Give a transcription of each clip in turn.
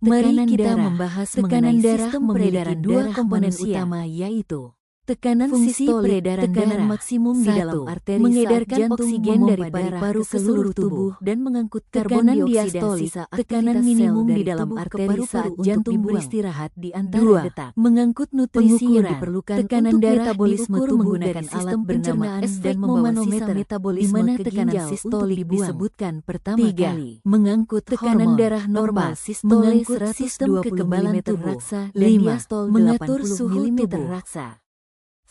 Mari Tekanan kita darah. membahas Tekanan mengenai darah sistem memiliki peredaran dua darah komponen manusia, utama, yaitu tekanan fungsi sistolik, peredaran tekanan darah. maksimum di dalam 1. arteri Mengedarkan saat jantung oksigen memompa dari darah paru-paru ke seluruh tubuh dan mengangkut tekanan karbon dioksida diastolik, sisa tekanan aktivitas minimum sel di dari dalam tubuh ke arteri paru-paru saat untuk jantung dibuang. beristirahat di antara 2. detak. Mengangkut nutrisi Pengukuran. yang diperlukan Tekanan untuk darah metabolisme diukur tubuh menggunakan dari alat sistem bernama pencernaan dan sfegmomanometer, membawa sisa metabolisme di mana ke tekanan ginjal sistolik untuk dibuang. disebutkan pertama 3. kali. Mengangkut Tekanan hormon. darah normal 4. sistole Mengangkut 120 sistem kekebalan mm tubuh. raksa dan 5. diastol Mengatur 80 suhu mm tubuh. raksa.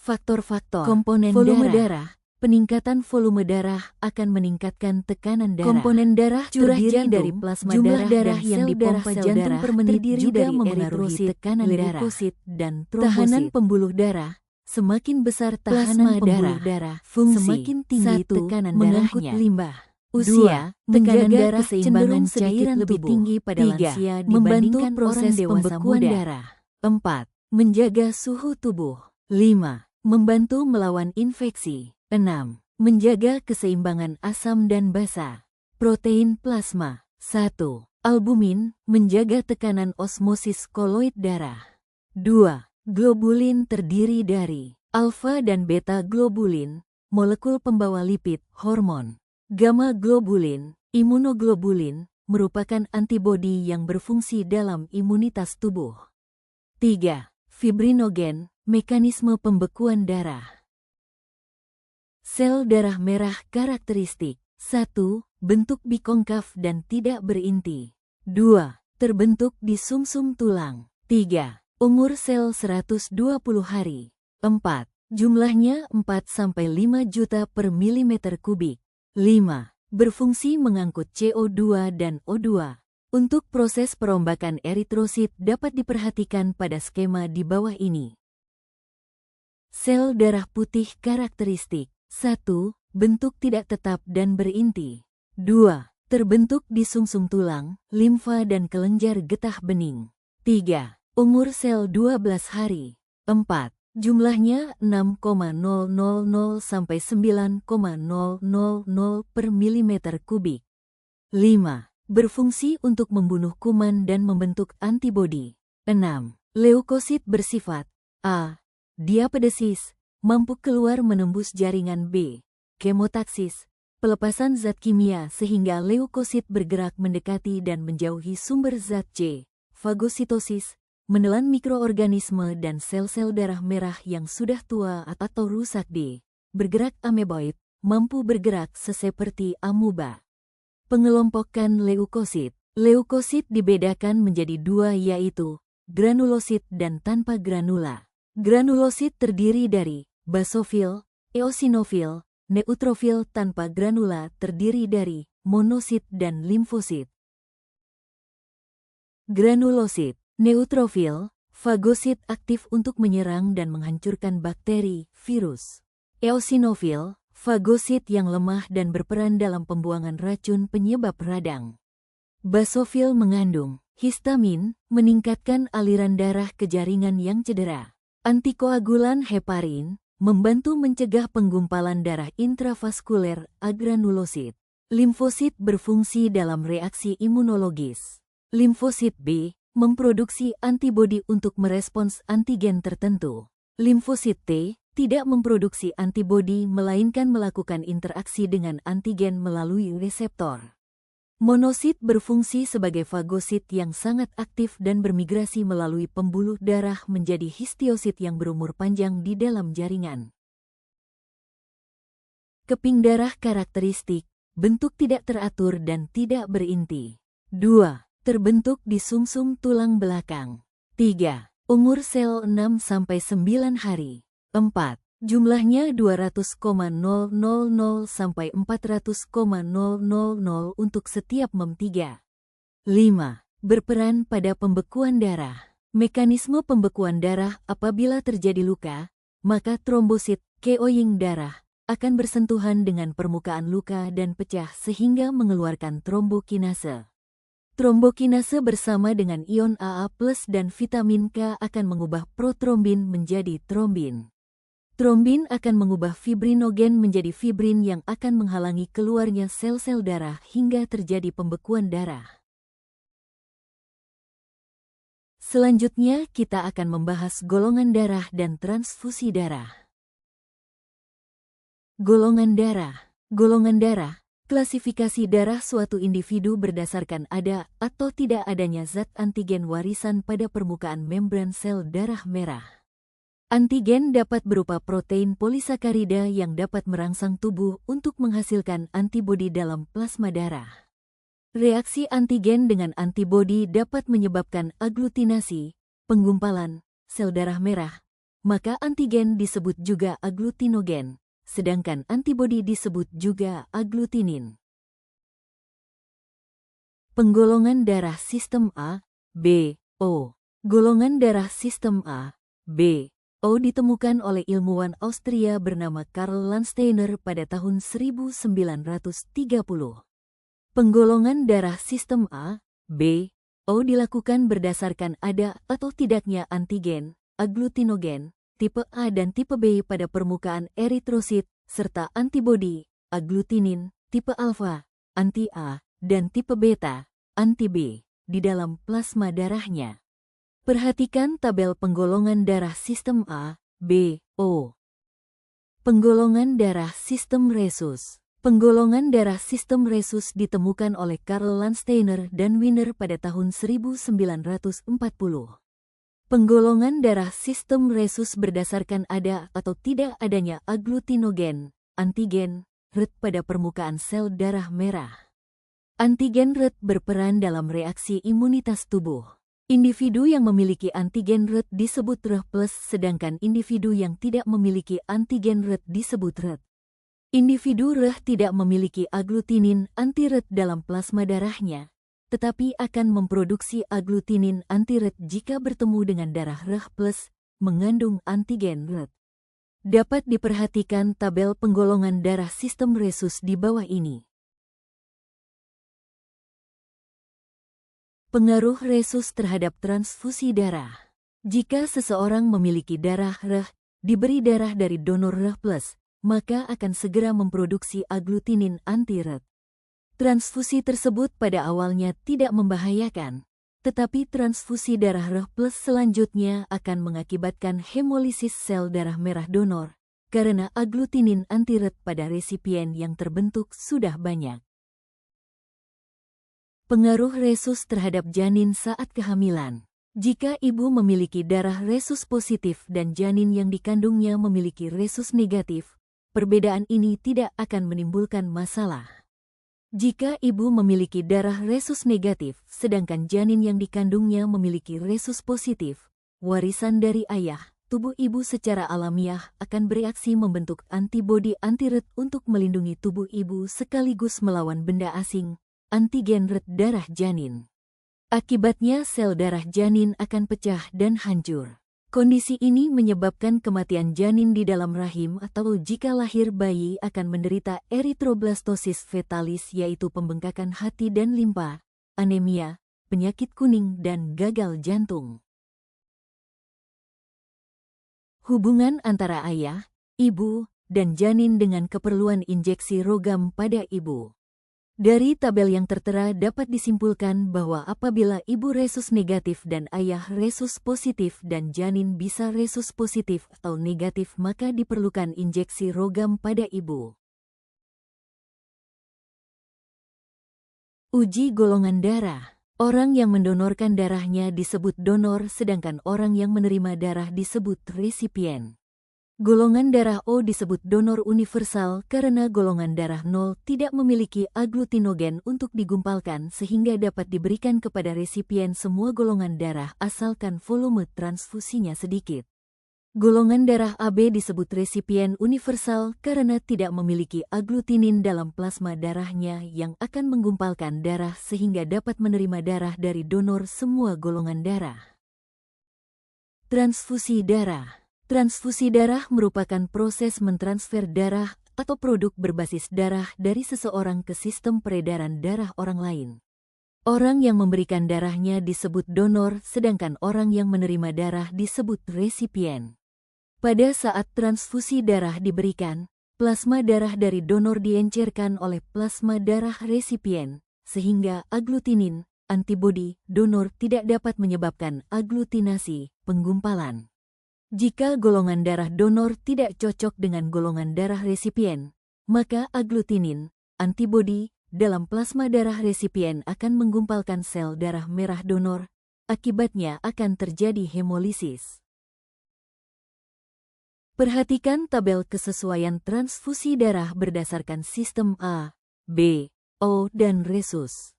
Faktor-faktor Komponen volume darah. Peningkatan volume darah akan meningkatkan tekanan darah. Komponen darah Curah terdiri jantung, dari plasma jumlah darah dan yang sel dipompa darah jantung per menit terdiri juga dari memengaruhi eritrosit, tekanan darah, leukosit, dan tahanan trombosit. pembuluh darah. Semakin besar Plasma tahanan pembuluh darah, Fungsi. semakin tinggi 1. tekanan Mengangkut darahnya. limbah. Usia, Tekanan menjaga darah keseimbangan cenderung sedikit cairan lebih tubuh. tinggi pada 3. lansia Membantu dibandingkan proses orang dewasa pembekuan muda. darah. 4. Menjaga suhu tubuh. 5. Membantu melawan infeksi. 6. Menjaga keseimbangan asam dan basa. Protein plasma. 1. Albumin, menjaga tekanan osmosis koloid darah. 2. Globulin terdiri dari alfa dan beta globulin, molekul pembawa lipid, hormon. Gamma globulin, imunoglobulin, merupakan antibodi yang berfungsi dalam imunitas tubuh. 3. Fibrinogen, mekanisme pembekuan darah. Sel darah merah karakteristik. 1. Bentuk bikonkav dan tidak berinti. 2. Terbentuk di sumsum tulang. 3. Umur sel 120 hari. 4. Jumlahnya 4-5 juta per milimeter kubik. 5. Berfungsi mengangkut CO2 dan O2. Untuk proses perombakan eritrosit dapat diperhatikan pada skema di bawah ini. Sel darah putih karakteristik. 1. Bentuk tidak tetap dan berinti. 2. Terbentuk di sumsum tulang, limfa dan kelenjar getah bening. 3. Umur sel 12 hari. 4. Jumlahnya 6,000 sampai 9,000 per milimeter kubik. 5. Berfungsi untuk membunuh kuman dan membentuk antibodi. 6. Leukosit bersifat A. Diapedesis, mampu keluar menembus jaringan B. Kemotaksis, pelepasan zat kimia sehingga leukosit bergerak mendekati dan menjauhi sumber zat C. Fagositosis, menelan mikroorganisme dan sel-sel darah merah yang sudah tua atau rusak D. Bergerak ameboid, mampu bergerak seperti amuba. Pengelompokan leukosit. Leukosit dibedakan menjadi dua, yaitu granulosit dan tanpa granula. Granulosit terdiri dari basofil, eosinofil, neutrofil. Tanpa granula terdiri dari monosit dan limfosit. Granulosit, neutrofil, fagosit aktif untuk menyerang dan menghancurkan bakteri, virus. Eosinofil, fagosit yang lemah dan berperan dalam pembuangan racun penyebab radang. Basofil mengandung histamin, meningkatkan aliran darah ke jaringan yang cedera. Antikoagulan heparin, membantu mencegah penggumpalan darah intravaskuler. Agranulosit. Limfosit berfungsi dalam reaksi imunologis. Limfosit B, memproduksi antibodi untuk merespons antigen tertentu. Limfosit T, tidak memproduksi antibodi melainkan melakukan interaksi dengan antigen melalui reseptor. Monosit berfungsi sebagai fagosit yang sangat aktif dan bermigrasi melalui pembuluh darah menjadi histiosit yang berumur panjang di dalam jaringan. Keping darah karakteristik, bentuk tidak teratur dan tidak berinti. 2. Terbentuk di sumsum tulang belakang. 3. Umur sel 6-9 hari. 4. Jumlahnya 200,000 sampai 400,000 untuk setiap mem3. 5. Berperan pada pembekuan darah. Mekanisme pembekuan darah: apabila terjadi luka, maka trombosit, keoying darah, akan bersentuhan dengan permukaan luka dan pecah sehingga mengeluarkan trombokinase. Trombokinase bersama dengan ion AA+ dan vitamin K akan mengubah protrombin menjadi trombin. Trombin akan mengubah fibrinogen menjadi fibrin yang akan menghalangi keluarnya sel-sel darah hingga terjadi pembekuan darah. Selanjutnya kita akan membahas golongan darah dan transfusi darah. Golongan darah. Golongan darah. Klasifikasi darah suatu individu berdasarkan ada atau tidak adanya zat antigen warisan pada permukaan membran sel darah merah. Antigen dapat berupa protein polisakarida yang dapat merangsang tubuh untuk menghasilkan antibodi dalam plasma darah. Reaksi antigen dengan antibodi dapat menyebabkan aglutinasi, penggumpalan, sel darah merah, maka antigen disebut juga aglutinogen, sedangkan antibodi disebut juga aglutinin. Penggolongan darah sistem A, B, O. Golongan darah sistem A, B, O ditemukan oleh ilmuwan Austria bernama Karl Landsteiner pada tahun 1930. Penggolongan darah sistem A, B, O dilakukan berdasarkan ada atau tidaknya antigen, aglutinogen, tipe A dan tipe B pada permukaan eritrosit, serta antibodi, aglutinin, tipe alfa, anti-A, dan tipe beta, anti-B, di dalam plasma darahnya. Perhatikan tabel penggolongan darah sistem A, B, O. Penggolongan darah sistem resus. Penggolongan darah sistem resus ditemukan oleh Karl Landsteiner dan Wiener pada tahun 1940. Penggolongan darah sistem resus berdasarkan ada atau tidak adanya aglutinogen, antigen, RET pada permukaan sel darah merah. Antigen RET berperan dalam reaksi imunitas tubuh. Individu yang memiliki antigen RET disebut Rh+, sedangkan individu yang tidak memiliki antigen RET disebut RET. Individu Rh tidak memiliki aglutinin anti-RET dalam plasma darahnya, tetapi akan memproduksi aglutinin anti-RET jika bertemu dengan darah Rh+ mengandung antigen RET. Dapat diperhatikan tabel penggolongan darah sistem resus di bawah ini. Pengaruh resus terhadap transfusi darah. Jika seseorang memiliki darah Rh, diberi darah dari donor Rh+, maka akan segera memproduksi aglutinin anti-RET. Transfusi tersebut pada awalnya tidak membahayakan, tetapi transfusi darah Rh+ selanjutnya akan mengakibatkan hemolisis sel darah merah donor, karena aglutinin anti-RET pada resipien yang terbentuk sudah banyak. Pengaruh resus terhadap janin saat kehamilan. Jika ibu memiliki darah resus positif dan janin yang dikandungnya memiliki resus negatif, perbedaan ini tidak akan menimbulkan masalah. Jika ibu memiliki darah resus negatif, sedangkan janin yang dikandungnya memiliki resus positif, warisan dari ayah, tubuh ibu secara alamiah akan bereaksi membentuk antibodi anti-RET untuk melindungi tubuh ibu sekaligus melawan benda asing, antigen RET darah janin. Akibatnya sel darah janin akan pecah dan hancur. Kondisi ini menyebabkan kematian janin di dalam rahim atau jika lahir bayi akan menderita eritroblastosis fetalis yaitu pembengkakan hati dan limpa, anemia, penyakit kuning dan gagal jantung. Hubungan antara ayah, ibu, dan janin dengan keperluan injeksi rogam pada ibu. Dari tabel yang tertera dapat disimpulkan bahwa apabila ibu resus negatif dan ayah resus positif dan janin bisa resus positif atau negatif maka diperlukan injeksi rogam pada ibu. Uji golongan darah. Orang yang mendonorkan darahnya disebut donor sedangkan orang yang menerima darah disebut resipien. Golongan darah O disebut donor universal karena golongan darah 0 tidak memiliki aglutinogen untuk digumpalkan sehingga dapat diberikan kepada resipien semua golongan darah asalkan volume transfusinya sedikit. Golongan darah AB disebut resipien universal karena tidak memiliki aglutinin dalam plasma darahnya yang akan menggumpalkan darah sehingga dapat menerima darah dari donor semua golongan darah. Transfusi darah. Transfusi darah merupakan proses mentransfer darah atau produk berbasis darah dari seseorang ke sistem peredaran darah orang lain. Orang yang memberikan darahnya disebut donor, sedangkan orang yang menerima darah disebut resipien. Pada saat transfusi darah diberikan, plasma darah dari donor diencerkan oleh plasma darah resipien, sehingga aglutinin, antibodi donor tidak dapat menyebabkan aglutinasi, penggumpalan. Jika golongan darah donor tidak cocok dengan golongan darah resipien, maka aglutinin, antibodi, dalam plasma darah resipien akan menggumpalkan sel darah merah donor, akibatnya akan terjadi hemolisis. Perhatikan tabel kesesuaian transfusi darah berdasarkan sistem A, B, O, dan resus.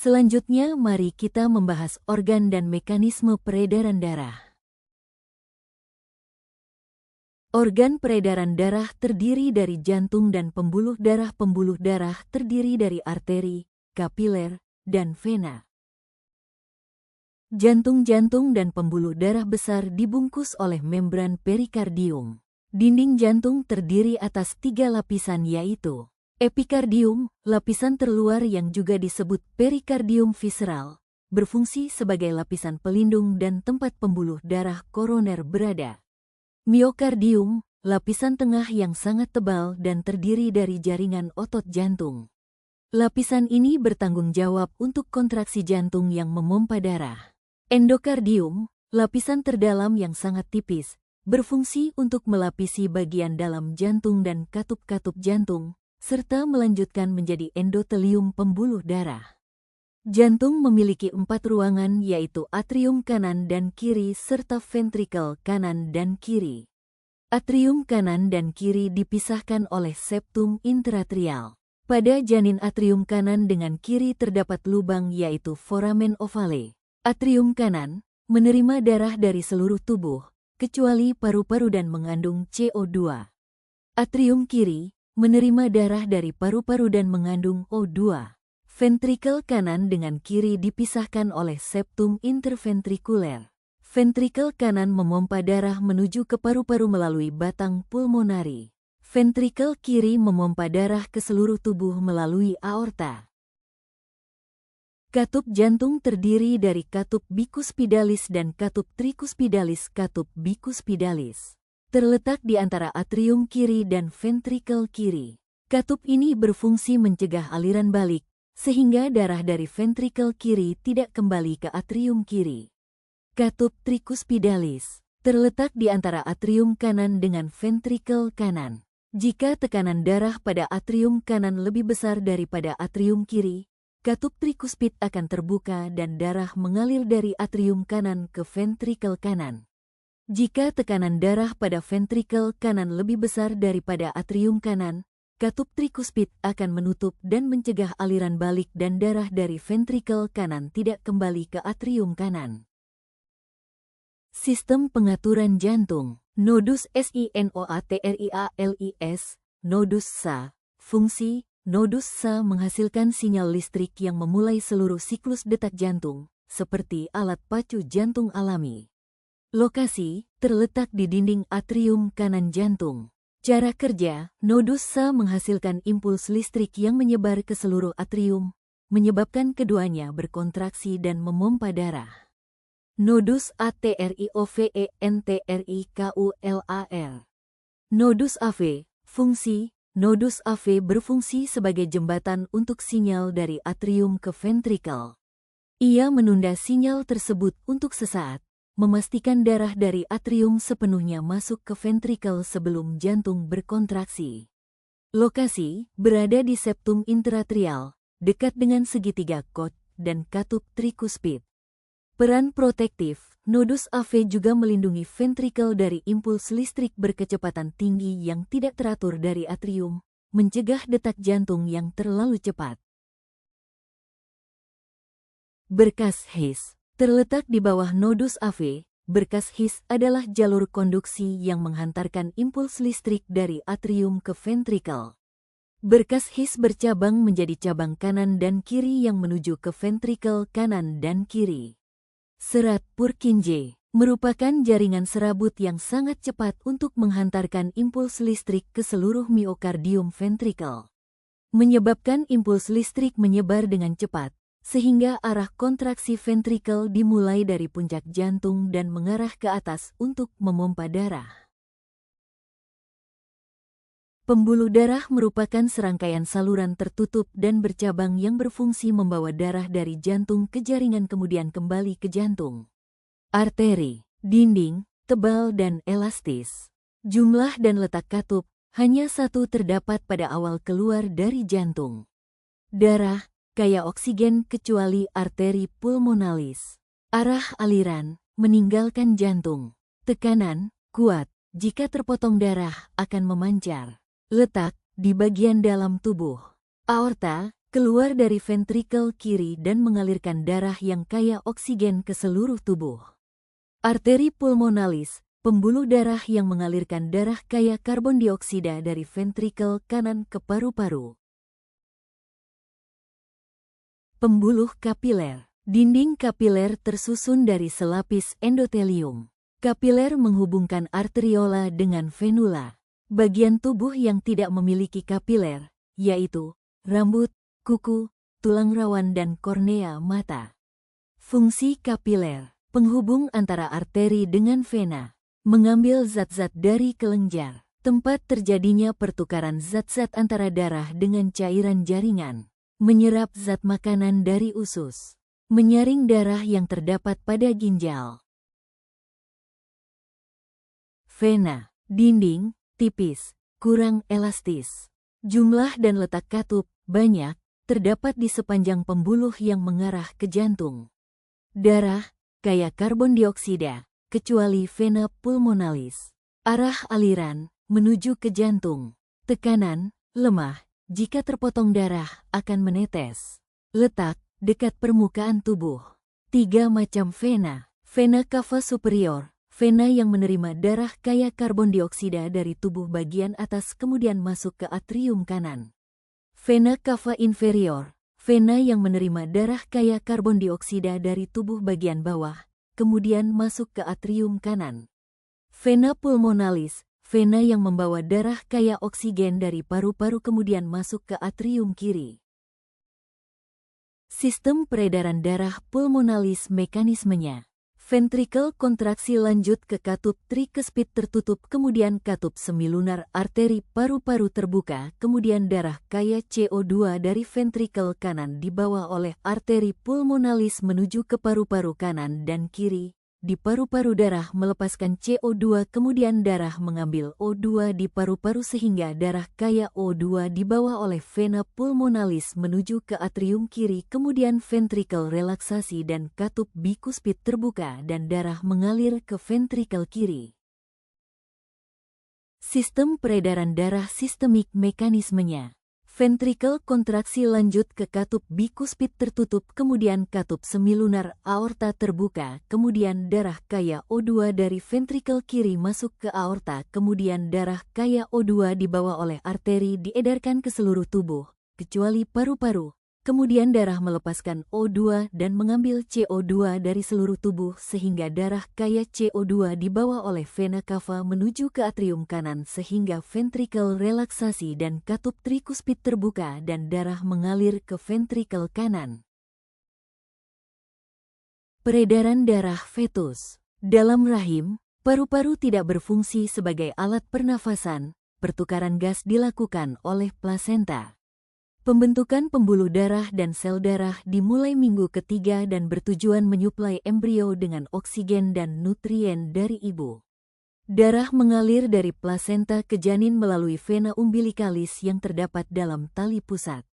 Selanjutnya, mari kita membahas organ dan mekanisme peredaran darah. Organ peredaran darah terdiri dari jantung dan pembuluh darah. Pembuluh darah terdiri dari arteri, kapiler, dan vena. Jantung dan pembuluh darah besar dibungkus oleh membran perikardium. Dinding jantung terdiri atas 3 lapisan yaitu epikardium, lapisan terluar yang juga disebut perikardium visceral, berfungsi sebagai lapisan pelindung dan tempat pembuluh darah koroner berada. Miokardium, lapisan tengah yang sangat tebal dan terdiri dari jaringan otot jantung. Lapisan ini bertanggung jawab untuk kontraksi jantung yang memompa darah. Endokardium, lapisan terdalam yang sangat tipis, berfungsi untuk melapisi bagian dalam jantung dan katup-katup jantung, serta melanjutkan menjadi endotelium pembuluh darah. Jantung memiliki 4 ruangan yaitu atrium kanan dan kiri serta ventrikel kanan dan kiri. Atrium kanan dan kiri dipisahkan oleh septum interatrial. Pada janin atrium kanan dengan kiri terdapat lubang yaitu foramen ovale. Atrium kanan menerima darah dari seluruh tubuh, kecuali paru-paru dan mengandung CO2. Atrium kiri menerima darah dari paru-paru dan mengandung O2. Ventrikel kanan dengan kiri dipisahkan oleh septum interventrikuler. Ventrikel kanan memompa darah menuju ke paru-paru melalui batang pulmonari. Ventrikel kiri memompa darah ke seluruh tubuh melalui aorta. Katup jantung terdiri dari katup bikuspidalis dan katup trikuspidalis. Katup bikuspidalis terletak di antara atrium kiri dan ventrikel kiri. Katup ini berfungsi mencegah aliran balik, sehingga darah dari ventrikel kiri tidak kembali ke atrium kiri. Katup trikuspidalis terletak di antara atrium kanan dengan ventrikel kanan. Jika tekanan darah pada atrium kanan lebih besar daripada atrium kiri, katup trikuspid akan terbuka dan darah mengalir dari atrium kanan ke ventrikel kanan. Jika tekanan darah pada ventrikel kanan lebih besar daripada atrium kanan, katup trikuspid akan menutup dan mencegah aliran balik dan darah dari ventrikel kanan tidak kembali ke atrium kanan. Sistem pengaturan jantung. Nodus sinoatrialis, nodus SA. Fungsi, nodus SA menghasilkan sinyal listrik yang memulai seluruh siklus detak jantung, seperti alat pacu jantung alami. Lokasi, terletak di dinding atrium kanan jantung. Cara kerja, nodus SA menghasilkan impuls listrik yang menyebar ke seluruh atrium, menyebabkan keduanya berkontraksi dan memompa darah. Nodus atrioventrikular. Nodus AV, fungsi, nodus AV berfungsi sebagai jembatan untuk sinyal dari atrium ke ventrikel. Ia menunda sinyal tersebut untuk sesaat, memastikan darah dari atrium sepenuhnya masuk ke ventrikel sebelum jantung berkontraksi. Lokasi, berada di septum interatrial, dekat dengan segitiga kot dan katup trikuspid. Peran protektif, nodus AV juga melindungi ventrikel dari impuls listrik berkecepatan tinggi yang tidak teratur dari atrium, mencegah detak jantung yang terlalu cepat. Berkas His terletak di bawah nodus AV. Berkas His adalah jalur konduksi yang menghantarkan impuls listrik dari atrium ke ventrikel. Berkas His bercabang menjadi cabang kanan dan kiri yang menuju ke ventrikel kanan dan kiri. Serat Purkinje merupakan jaringan serabut yang sangat cepat untuk menghantarkan impuls listrik ke seluruh miokardium ventrikel, menyebabkan impuls listrik menyebar dengan cepat, sehingga arah kontraksi ventrikel dimulai dari puncak jantung dan mengarah ke atas untuk memompa darah. Pembuluh darah merupakan serangkaian saluran tertutup dan bercabang yang berfungsi membawa darah dari jantung ke jaringan kemudian kembali ke jantung. Arteri, dinding, tebal dan elastis. Jumlah dan letak katup, hanya satu terdapat pada awal keluar dari jantung. Darah, kaya oksigen kecuali arteri pulmonalis. Arah aliran, meninggalkan jantung. Tekanan, kuat, jika terpotong darah akan memancar. Letak, di bagian dalam tubuh. Aorta, keluar dari ventrikel kiri dan mengalirkan darah yang kaya oksigen ke seluruh tubuh. Arteri pulmonalis, pembuluh darah yang mengalirkan darah kaya karbon dioksida dari ventrikel kanan ke paru-paru. Pembuluh kapiler. Dinding kapiler tersusun dari selapis endotelium. Kapiler menghubungkan arteriola dengan venula. Bagian tubuh yang tidak memiliki kapiler, yaitu rambut, kuku, tulang rawan dan kornea mata. Fungsi kapiler, penghubung antara arteri dengan vena, mengambil zat-zat dari kelenjar, tempat terjadinya pertukaran zat-zat antara darah dengan cairan jaringan, menyerap zat makanan dari usus, menyaring darah yang terdapat pada ginjal. Vena, dinding, tipis, kurang elastis. Jumlah dan letak katup, banyak, terdapat di sepanjang pembuluh yang mengarah ke jantung. Darah, kaya karbon dioksida, kecuali vena pulmonalis. Arah aliran, menuju ke jantung. Tekanan, lemah, jika terpotong darah akan menetes. Letak, dekat permukaan tubuh. 3 macam vena. Vena cava superior. Vena yang menerima darah kaya karbon dioksida dari tubuh bagian atas kemudian masuk ke atrium kanan. Vena cava inferior, vena yang menerima darah kaya karbon dioksida dari tubuh bagian bawah, kemudian masuk ke atrium kanan. Vena pulmonalis, vena yang membawa darah kaya oksigen dari paru-paru kemudian masuk ke atrium kiri. Sistem peredaran darah pulmonalis mekanismenya. Ventrikel kontraksi lanjut ke katup trikespit tertutup kemudian katup semilunar arteri paru-paru terbuka kemudian darah kaya CO2 dari ventrikel kanan dibawa oleh arteri pulmonalis menuju ke paru-paru kanan dan kiri. Di paru-paru darah melepaskan CO2 kemudian darah mengambil O2 di paru-paru sehingga darah kaya O2 dibawa oleh vena pulmonalis menuju ke atrium kiri kemudian ventrikel relaksasi dan katup bikuspit terbuka dan darah mengalir ke ventrikel kiri. Sistem peredaran darah sistemik mekanismenya. Ventrikel kontraksi lanjut ke katup bikuspit tertutup kemudian katup semilunar aorta terbuka kemudian darah kaya O2 dari ventrikel kiri masuk ke aorta kemudian darah kaya O2 dibawa oleh arteri diedarkan ke seluruh tubuh kecuali paru-paru kemudian darah melepaskan O2 dan mengambil CO2 dari seluruh tubuh sehingga darah kaya CO2 dibawa oleh vena cava menuju ke atrium kanan sehingga ventrikel relaksasi dan katup trikuspit terbuka dan darah mengalir ke ventrikel kanan. Peredaran darah fetus. Dalam rahim, paru-paru tidak berfungsi sebagai alat pernafasan, pertukaran gas dilakukan oleh plasenta. Pembentukan pembuluh darah dan sel darah dimulai minggu ketiga dan bertujuan menyuplai embrio dengan oksigen dan nutrien dari ibu. Darah mengalir dari plasenta ke janin melalui vena umbilikalis yang terdapat dalam tali pusat.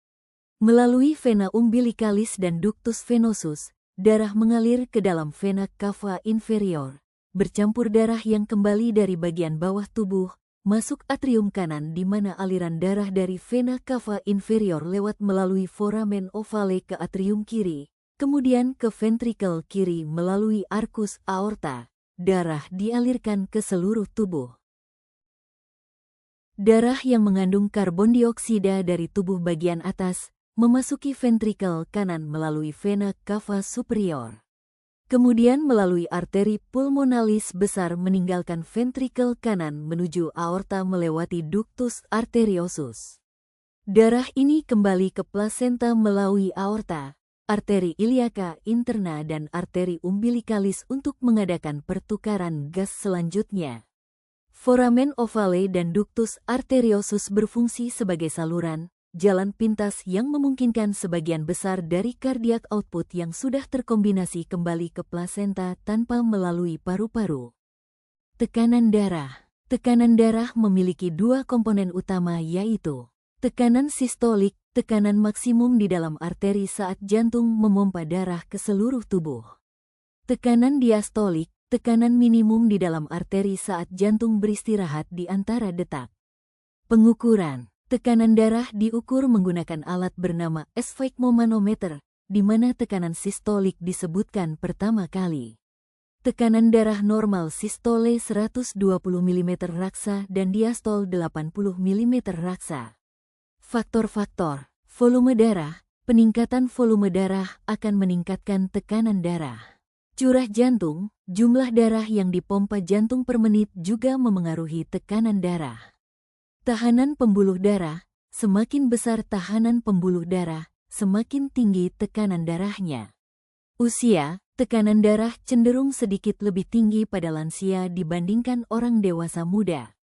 Melalui vena umbilikalis dan ductus venosus, darah mengalir ke dalam vena cava inferior, bercampur darah yang kembali dari bagian bawah tubuh, masuk atrium kanan di mana aliran darah dari vena cava inferior lewat melalui foramen ovale ke atrium kiri, kemudian ke ventrikel kiri melalui arcus aorta. Darah dialirkan ke seluruh tubuh. Darah yang mengandung karbon dioksida dari tubuh bagian atas memasuki ventrikel kanan melalui vena cava superior. Kemudian melalui arteri pulmonalis besar meninggalkan ventrikel kanan menuju aorta melewati ductus arteriosus. Darah ini kembali ke plasenta melalui aorta, arteri iliaka interna dan arteri umbilikalis untuk mengadakan pertukaran gas selanjutnya. Foramen ovale dan ductus arteriosus berfungsi sebagai saluran, jalan pintas yang memungkinkan sebagian besar dari cardiac output yang sudah terkombinasi kembali ke plasenta tanpa melalui paru-paru. Tekanan darah. Tekanan darah memiliki dua komponen utama yaitu tekanan sistolik, tekanan maksimum di dalam arteri saat jantung memompa darah ke seluruh tubuh. Tekanan diastolik, tekanan minimum di dalam arteri saat jantung beristirahat di antara detak. Pengukuran. Tekanan darah diukur menggunakan alat bernama sphygmomanometer, di mana tekanan sistolik disebutkan pertama kali. Tekanan darah normal sistole 120 mm raksa dan diastol 80 mm raksa. Faktor-faktor. Volume darah. Peningkatan volume darah akan meningkatkan tekanan darah. Curah jantung, jumlah darah yang dipompa jantung per menit juga memengaruhi tekanan darah. Tahanan pembuluh darah. Semakin besar tahanan pembuluh darah, semakin tinggi tekanan darahnya. Usia. Tekanan darah cenderung sedikit lebih tinggi pada lansia dibandingkan orang dewasa muda.